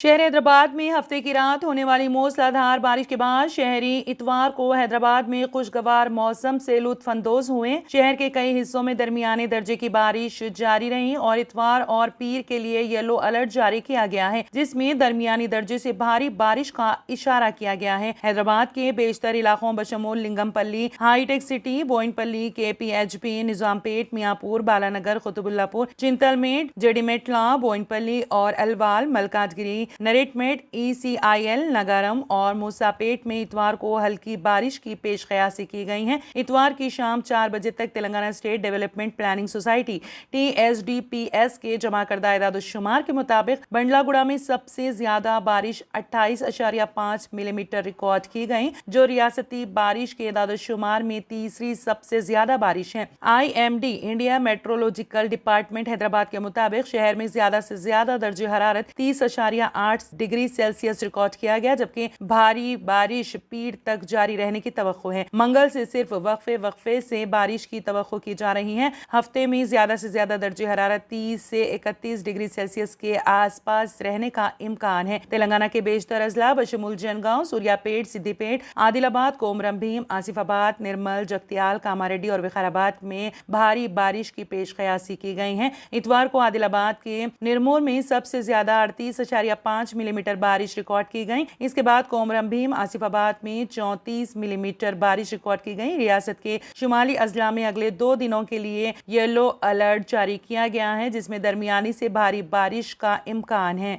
شہر حیدرآباد میں ہفتے کی رات ہونے والی موسلادھار بارش کے بعد شہری اتوار کو حیدرآباد میں خوشگوار موسم سے لطف اندوز ہوئے۔ شہر کے کئی حصوں میں درمیانے درجے کی بارش جاری رہی اور اتوار اور پیر کے لیے یلو الرٹ جاری کیا گیا ہے، جس میں درمیانی درجے سے بھاری بارش کا اشارہ کیا گیا ہے۔ حیدرآباد کے بیشتر علاقوں بشمول لنگم پلی، ہائی ٹیک سٹی، بوئن پلی، کے پی ایچ پی، نظام پیٹ، میاں پور، بالانگر، قطب اللہ پور، چنتل میٹ، جیڈی میٹلا، بوئن پلی اور Alwal, Malkajgiri, Neredmet, E C I L, Nagaram اور موسا پیٹ میں اتوار کو ہلکی بارش کی پیش قیاسی کی گئی ہے۔ اتوار کی شام 4 بجے تک Telangana state development planning society TSDPS کے جمع کردہ اعداد و شمار کے مطابق بنڈلا گڑا میں سب سے زیادہ بارش 28.5 ملی میٹر ریکارڈ کی گئی، جو ریاستی بارش کے اعداد و شمار میں تیسری سب سے زیادہ بارش ہے۔ IMD India meteorological department Hyderabad کے مطابق شہر میں زیادہ سے زیادہ درجہ حرارت 30.8 ڈگری سیلسیس ریکارڈ کیا گیا، جبکہ بھاری بارش پیر تک جاری رہنے کی توقع ہے۔ منگل سے صرف وقفے سے بارش کی توقع کی جا رہی ہے۔ ہفتے میں زیادہ سے زیادہ درجہ حرارت 30 سے 31 ڈگری سیلسیس کے آس پاس رہنے کا امکان ہے۔ تلنگانہ کے بیشتر اضلاع بشمول جنگاؤں، سوریا پیٹ، سدھی پیٹ، عادل آباد، کومرم بھیم، آصف آباد، نرمل، جگتیال، کاماریڈی اور وقار آباد میں بھاری بارش کی پیش قیاسی کی گئی ہے۔ اتوار کو عادل آباد کے نرمول میں سب سے زیادہ 38.5 ملی میٹر بارش ریکارڈ کی گئی۔ اس کے بعد کومرم بھیم، آصف آباد میں 34 ملی میٹر بارش ریکارڈ کی گئی۔ ریاست کے شمالی اضلاع میں اگلے 2 دنوں کے لیے یلو الرٹ جاری کیا گیا ہے، جس میں درمیانی سے بھاری بارش کا امکان ہے۔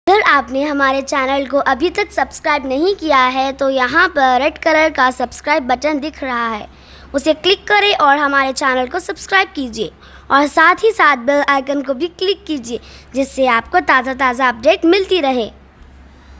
اگر آپ نے ہمارے چینل کو ابھی تک سبسکرائب نہیں کیا ہے تو یہاں پر ریڈ کلر کا سبسکرائب بٹن دکھ رہا ہے، اسے کلک کریں اور ہمارے چینل کو سبسکرائب کیجیے اور ساتھ ہی ساتھ بیل آئیکن کو بھی کلک کیجیے، جس سے آپ کو تازہ اپڈیٹ ملتی رہے۔